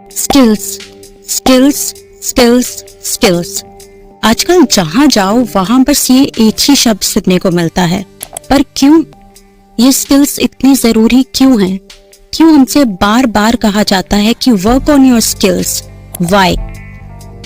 Skills skills skills skills. आजकल जहां जाओ वहां बस ये एक ही शब्द सुनने को मिलता है। पर क्यों? ये स्किल्स इतनी जरूरी क्यों हैं? क्यों हमसे बार बार कहा जाता है कि work on your skills? Why?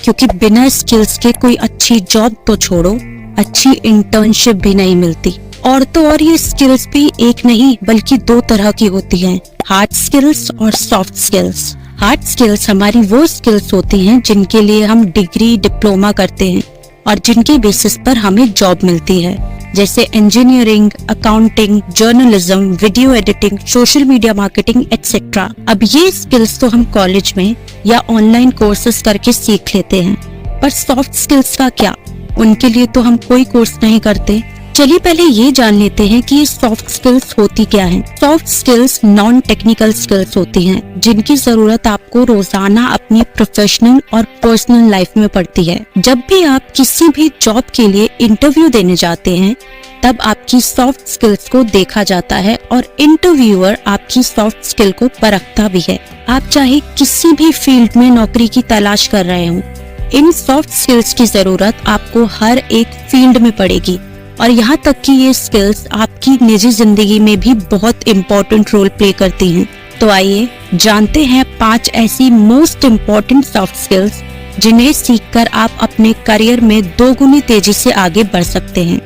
क्योंकि बिना स्किल्स के कोई अच्छी जॉब तो छोड़ो, अच्छी इंटर्नशिप भी नहीं मिलती। और तो और ये स्किल्स भी एक नहीं बल्कि दो तरह की होती हैं, हार्ड स्किल्स और सॉफ्ट स्किल्स। हार्ड स्किल्स हमारी वो स्किल्स होती हैं जिनके लिए हम डिग्री डिप्लोमा करते हैं और जिनके बेसिस पर हमें जॉब मिलती है, जैसे engineering, accounting, journalism, video editing, social media marketing etcetera. अब ये स्किल्स तो हम कॉलेज में या ऑनलाइन कोर्सेज करके सीख लेते हैं, पर सॉफ्ट स्किल्स का क्या? उनके लिए तो हम कोई कोर्स नहीं करते। चलिए पहले ये जान लेते हैं कि ये सॉफ्ट स्किल्स होती क्या हैं। Soft skills non technical skills होती हैं जिनकी जरूरत आपको रोजाना अपनी प्रोफेशनल और पर्सनल लाइफ में पड़ती है। जब भी आप किसी भी जॉब के लिए इंटरव्यू देने जाते हैं तब आपकी सॉफ्ट स्किल्स को देखा जाता है और इंटरव्यूअर आपकी सॉफ्ट स्किल को परखता भी है। आप चाहे किसी भी फील्ड में नौकरी की तलाश कर रहे हो, इन सॉफ्ट स्किल्स की जरूरत आपको हर एक फील्ड में पड़ेगी। और यहाँ तक कि ये स्किल्स आपकी निजी जिंदगी में भी बहुत इम्पोर्टेंट रोल प्ले करती हैं। तो आइए जानते हैं 5 ऐसी मोस्ट इम्पोर्टेंट सॉफ्ट स्किल्स जिन्हें सीखकर आप अपने करियर में दोगुनी तेजी से आगे बढ़ सकते हैं।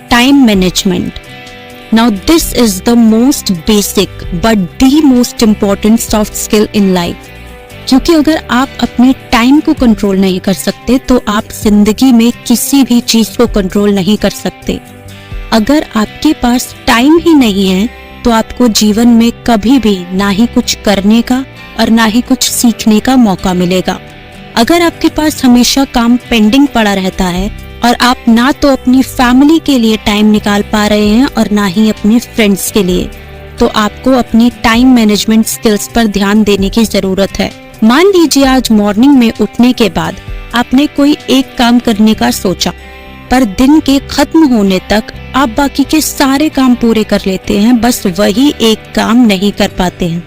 Time management. Now this is the most basic but the most important soft skill in life। क्योंकि अगर आप अपने टाइम को कंट्रोल नहीं कर सकते तो आप जिंदगी में किसी भी चीज को कंट्रोल नहीं कर सकते। अगर आपके पास टाइम ही नहीं है तो आपको जीवन में कभी भी ना ही कुछ करने का और ना ही कुछ सीखने का मौका मिलेगा। अगर आपके पास हमेशा काम पेंडिंग पड़ा रहता है और आप ना तो अपनी फैमिली के लिए टाइम निकाल पा रहे हैं और ना ही अपने फ्रेंड्स के लिए, तो आपको अपनी टाइम मैनेजमेंट स्किल्स पर ध्यान देने की जरूरत है। मान लीजिए आज मॉर्निंग में उठने के बाद आपने कोई एक काम करने का सोचा, पर दिन के खत्म होने तक आप बाकी के सारे काम पूरे कर लेते हैं, बस वही एक काम नहीं कर पाते हैं।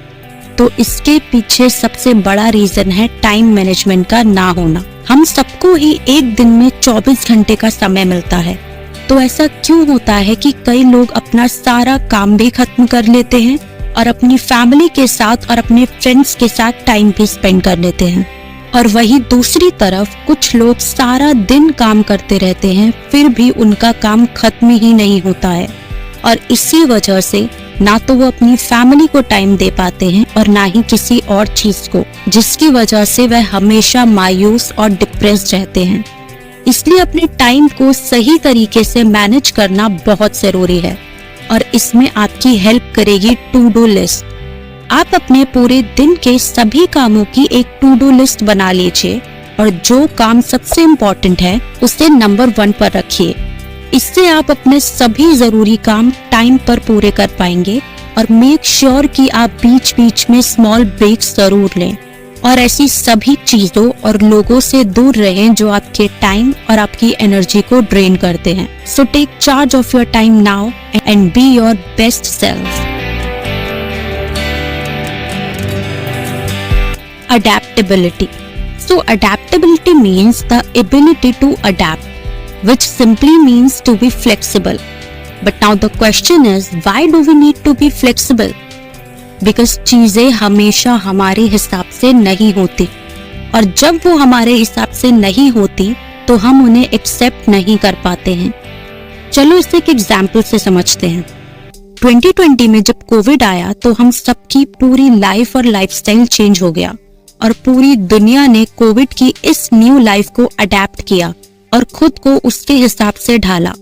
तो इसके पीछे सबसे बड़ा रीजन है टाइम मैनेजमेंट का ना होना। हम सबको ही एक दिन में 24 घंटे का समय मिलता है, तो ऐसा क्यों होता है कि कई लोग अपना सारा काम भी खत्म कर लेते हैं और अपनी फैमिली के साथ और अपने फ्रेंड्स के साथ टाइम भी स्पेंड कर लेते हैं, और वहीं दूसरी तरफ कुछ लोग सारा दिन काम करते रहते हैं फिर भी उनका काम खत्म ही नहीं होता है, और इसी वजह से ना तो वो अपनी फैमिली को टाइम दे पाते हैं और ना ही किसी और चीज को, जिसकी वजह से वह हमेशा मायूस और डिप्रेस्ड रहते हैं। इसलिए अपने टाइम को सही तरीके से मैनेज करना बहुत जरूरी है और इसमें आपकी हेल्प करेगी टू डू लिस्ट। आप अपने पूरे दिन के सभी कामों की एक टू डू लिस्ट बना लीजिए और जो काम सबसे इम्पोर्टेंट है उसे नंबर 1 पर रखिए। इससे आप अपने सभी जरूरी काम टाइम पर पूरे कर पाएंगे और मेक श्योर कि आप बीच बीच में स्मॉल ब्रेक्स जरूर लें और ऐसी सभी चीजों और लोगों से दूर रहें जो आपके टाइम और आपकी एनर्जी को ड्रेन करते हैं। So take charge of your time now and be your best self. Adaptability. So adaptability means the ability to adapt, which simply means to be flexible. But now the question is, why do we need to be flexible? Because चीजें हमेशा हमारे हिसाब से नहीं होती, और जब वो हमारे हिसाब से नहीं होती तो हम उन्हें एक्सेप्ट नहीं कर पाते हैं। चलो इसे एक एग्जाम्पल से समझते हैं। 2020 में जब कोविड आया तो हम सबकी पूरी लाइफ और लाइफस्टाइल चेंज हो गया और पूरी दुनिया ने कोविड की इस न्यू लाइफ को अडेप्ट किया और खुद को उसके हिसाब से ढाला।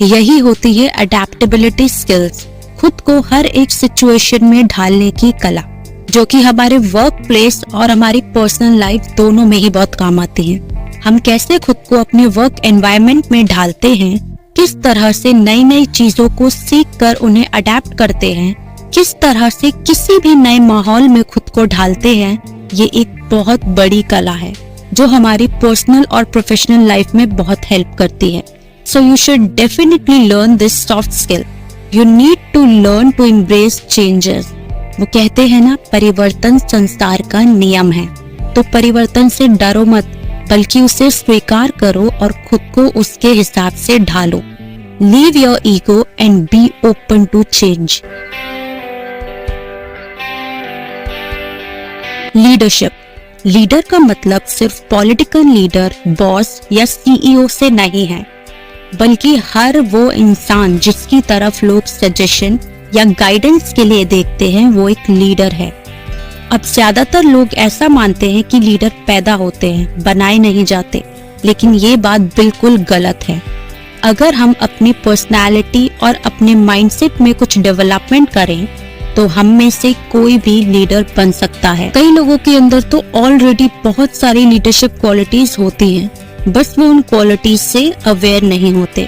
यही होती है अडेप्टेबिलिटी स्किल्स, खुद को हर एक सिचुएशन में ढालने की कला, जो कि हमारे वर्क प्लेस और हमारी पर्सनल लाइफ दोनों में ही बहुत काम आती है। हम कैसे खुद को अपने वर्क एनवायरनमेंट में ढालते हैं, किस तरह से नई नई चीजों को सीख कर उन्हें अडेप्ट करते हैं, किस तरह से किसी भी नए माहौल में खुद को ढालते हैं, ये एक बहुत बड़ी कला है जो हमारी पर्सनल और प्रोफेशनल लाइफ में बहुत हेल्प करती है। So you should definitely learn this soft skill. You need to learn to embrace changes. वो कहते हैं ना, परिवर्तन संसार का नियम है। तो परिवर्तन से डरो मत, बल्कि उसे स्वीकार करो और खुद को उसके हिसाब से ढालो। Leave your ego and be open to change. Leadership. Leader का मतलब सिर्फ पॉलिटिकल लीडर, बॉस या सीईओ से नहीं है, बल्कि हर वो इंसान जिसकी तरफ लोग सजेशन या गाइडेंस के लिए देखते हैं, वो एक लीडर है। अब ज्यादातर लोग ऐसा मानते हैं कि लीडर पैदा होते हैं, बनाए नहीं जाते, लेकिन ये बात बिल्कुल गलत है। अगर हम अपनी पर्सनालिटी और अपने माइंडसेट में कुछ डेवलपमेंट करें तो हम में से कोई भी लीडर बन सकता है। कई लोगों के अंदर तो ऑलरेडी बहुत सारी लीडरशिप क्वालिटीज होती हैं, बस वो उन क्वालिटीज से अवेयर नहीं होते।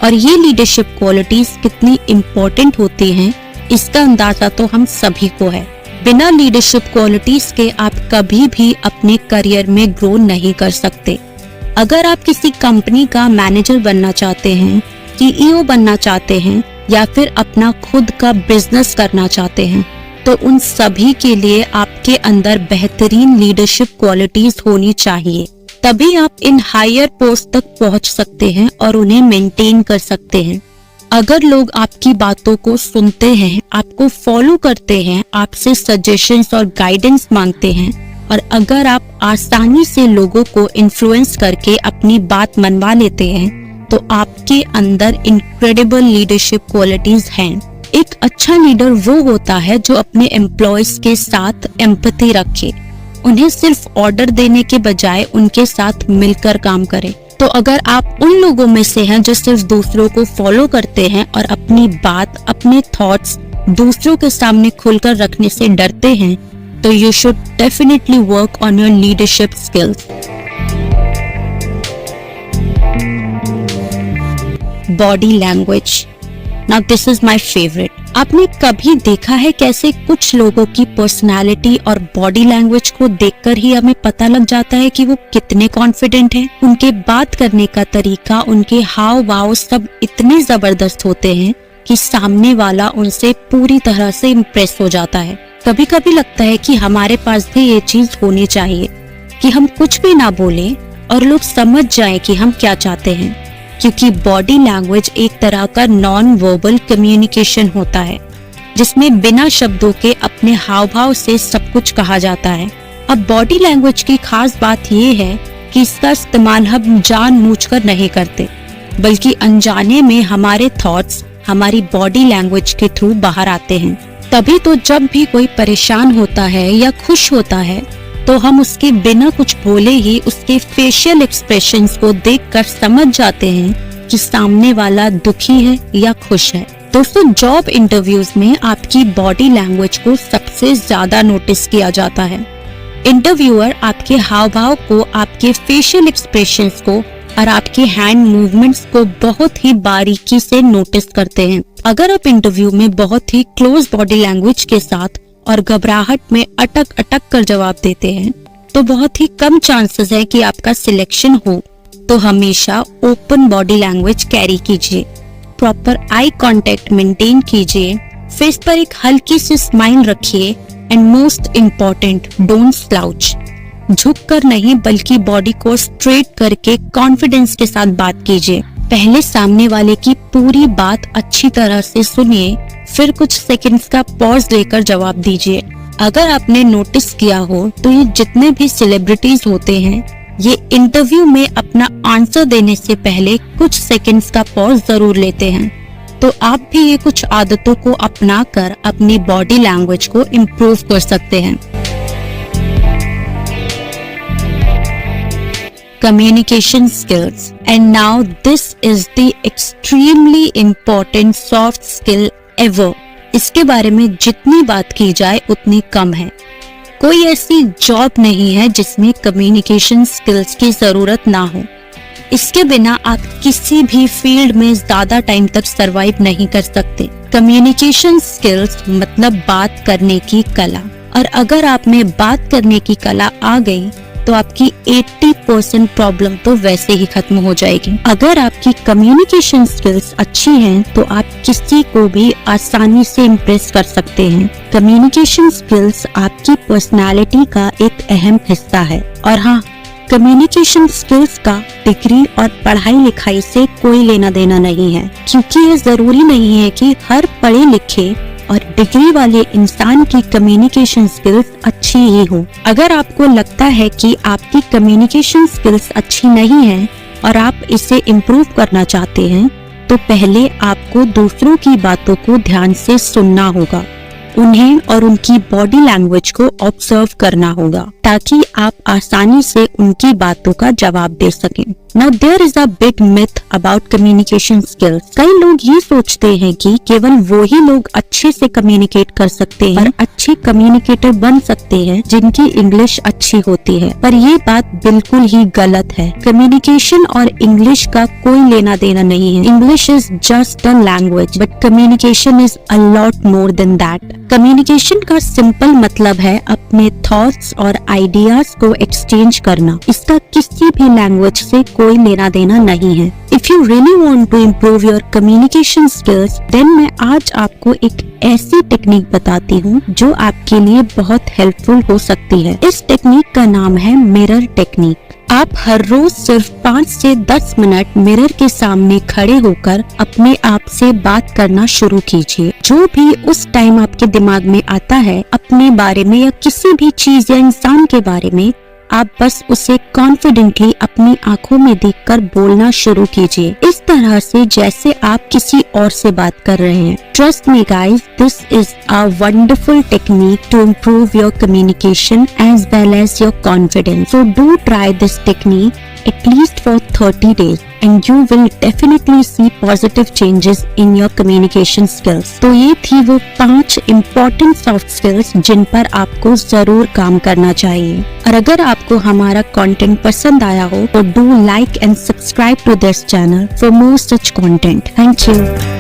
और ये लीडरशिप क्वालिटीज कितनी इम्पोर्टेंट होती हैं, इसका अंदाजा तो हम सभी को है। बिना लीडरशिप क्वालिटीज के आप कभी भी अपने करियर में ग्रो नहीं कर सकते। अगर आप किसी कंपनी का मैनेजर बनना चाहते हैं, सीईओ बनना चाहते हैं या फिर अपना खुद का बिजनेस करना चाहते हैं, तो उन सभी के लिए आपके अंदर बेहतरीन लीडरशिप क्वालिटीज होनी चाहिए। तभी आप इन हायर पोस्ट तक पहुंच सकते हैं और उन्हें मेंटेन कर सकते हैं। अगर लोग आपकी बातों को सुनते हैं, आपको फॉलो करते हैं, आपसे सजेशंस और गाइडेंस मांगते हैं, और अगर आप आसानी से लोगों को इन्फ्लुएंस करके अपनी बात मनवा लेते हैं, तो आपके अंदर इनक्रेडिबल लीडरशिप क्वालिटीज हैं। एक अच्छा लीडर वो होता है जो अपने एम्प्लॉयज के साथ एम्पैथी रखे, उन्हें सिर्फ ऑर्डर देने के बजाय उनके साथ मिलकर काम करे। तो अगर आप उन लोगों में से हैं जो सिर्फ दूसरों को फॉलो करते हैं और अपनी बात, अपने थॉट्स दूसरों के सामने खुलकर रखने से डरते हैं, तो you should definitely work on your leadership skills. Body language. Now this is my favourite. आपने कभी देखा है कैसे कुछ लोगों की पर्सनालिटी और बॉडी लैंग्वेज को देखकर ही हमें पता लग जाता है कि वो कितने कॉन्फिडेंट हैं। उनके बात करने का तरीका, उनके हाव भाव सब इतने जबरदस्त होते हैं कि सामने वाला उनसे पूरी तरह से इम्प्रेस हो जाता है। कभी कभी लगता है कि हमारे पास भी ये चीज होनी चाहिए कि हम कुछ भी ना बोलें और लोग समझ जाएं कि हम क्या चाहते हैं, क्योंकि बॉडी लैंग्वेज एक तरह का नॉन वर्बल कम्युनिकेशन होता है, जिसमें बिना शब्दों के अपने हाव भाव से सब कुछ कहा जाता है। अब बॉडी लैंग्वेज की खास बात ये है कि इसका इस्तेमाल हम जानबूझकर नहीं करते, बल्कि अनजाने में हमारे थॉट्स हमारी बॉडी लैंग्वेज के थ्रू बाहर आते हैं। तभी तो जब भी कोई परेशान होता है या खुश होता है, तो हम उसके बिना कुछ बोले ही उसके फेशियल एक्सप्रेशंस को देखकर समझ जाते हैं कि सामने वाला दुखी है या खुश है। दोस्तों, जॉब इंटरव्यूज में आपकी बॉडी लैंग्वेज को सबसे ज्यादा नोटिस किया जाता है। इंटरव्यूअर आपके हाव भाव को, आपके फेशियल एक्सप्रेशंस को और आपके हैंड मूवमेंट्स को बहुत ही बारीकी से नोटिस करते हैं। अगर आप इंटरव्यू में बहुत ही क्लोज बॉडी लैंग्वेज के साथ और घबराहट में अटक अटक कर जवाब देते हैं, तो बहुत ही कम चांसेस है कि आपका सिलेक्शन हो। तो हमेशा ओपन बॉडी लैंग्वेज कैरी कीजिए, प्रॉपर आई कांटेक्ट मेंटेन कीजिए, फेस पर एक हल्की सी स्माइल रखिए, and most important, don't slouch. झुक कर नहीं, बल्कि बॉडी को स्ट्रेट करके कॉन्फिडेंस के साथ बात कीजिए। पहले सामने वाले की पूरी बात अच्छी तरह से सुनिए, फिर कुछ सेकंड्स का पॉज लेकर जवाब दीजिए। अगर आपने नोटिस किया हो तो ये जितने भी सेलिब्रिटीज होते हैं, ये इंटरव्यू में अपना आंसर देने से पहले कुछ सेकंड्स का पॉज जरूर लेते हैं। तो आप भी ये कुछ आदतों को अपनाकर अपनी बॉडी लैंग्वेज को इम्प्रूव कर सकते हैं। Communication skills, and now this is the extremely important soft skill ever. इसके बारे में जितनी बात की जाए उतनी कम है। कोई ऐसी जॉब नहीं है जिसमें कम्युनिकेशन स्किल्स की जरूरत ना हो। इसके बिना आप किसी भी फील्ड में ज्यादा टाइम तक सरवाइव नहीं कर सकते। कम्युनिकेशन स्किल्स मतलब बात करने की कला, और अगर आप में बात करने की कला आ गई तो आपकी 80% प्रॉब्लम तो वैसे ही खत्म हो जाएगी। अगर आपकी कम्युनिकेशन स्किल्स अच्छी हैं तो आप किसी को भी आसानी से इम्प्रेस कर सकते हैं। कम्युनिकेशन स्किल्स आपकी पर्सनालिटी का एक अहम हिस्सा है। और हाँ, कम्युनिकेशन स्किल्स का डिग्री और पढ़ाई लिखाई से कोई लेना देना नहीं है, क्योंकि ये जरूरी नहीं है कि हर पढ़े लिखे और डिग्री वाले इंसान की कम्युनिकेशन स्किल्स अच्छी ही हो। अगर आपको लगता है कि आपकी कम्युनिकेशन स्किल्स अच्छी नहीं है और आप इसे इम्प्रूव करना चाहते हैं, तो पहले आपको दूसरों की बातों को ध्यान से सुनना होगा, उन्हें और उनकी बॉडी लैंग्वेज को ऑब्जर्व करना होगा, ताकि आप आसानी से उनकी बातों का जवाब दे सकें। Now there is a big myth about communication skills. कई लोग ये सोचते हैं कि केवल वो ही लोग अच्छे से कम्युनिकेट कर सकते हैं और अच्छे कम्युनिकेटर बन सकते हैं जिनकी इंग्लिश अच्छी होती है, पर ये बात बिल्कुल ही गलत है। कम्युनिकेशन और इंग्लिश का कोई लेना देना नहीं है। English is just a language, but communication is a lot more than that. Communication का सिंपल मतलब है अपने थॉट्स और आइडियाज को एक्सचेंज करना। इसका किसी भी लैंग्वेज से कोई लेना देना नहीं है। If you really want to improve your communication skills, then मैं आज आपको एक ऐसी टेक्निक बताती हूँ जो आपके लिए बहुत हेल्पफुल हो सकती है। इस टेक्निक का नाम है मिरर टेक्निक। आप हर रोज सिर्फ 5 से 10 मिनट मिरर के सामने खड़े होकर अपने आप से बात करना शुरू कीजिए। जो भी उस टाइम आपके दिमाग में आता है अपने बारे में या किसी भी चीज या इंसान के बारे में, आप बस उसे कॉन्फिडेंटली अपनी आंखों में देखकर बोलना शुरू कीजिए, इस तरह से जैसे आप किसी और से बात कर रहे हैं। Trust me guys, this is a wonderful technique to improve your communication as well as your confidence. So do try this technique at least for 30 days and you will definitely see positive changes in your communication skills. तो ये थी वो 5 important soft skills जिन पर आपको जरूर काम करना चाहिए। और अगर आपको हमारा कंटेंट पसंद आया हो तो do like and subscribe to this channel for more such content. Thank you.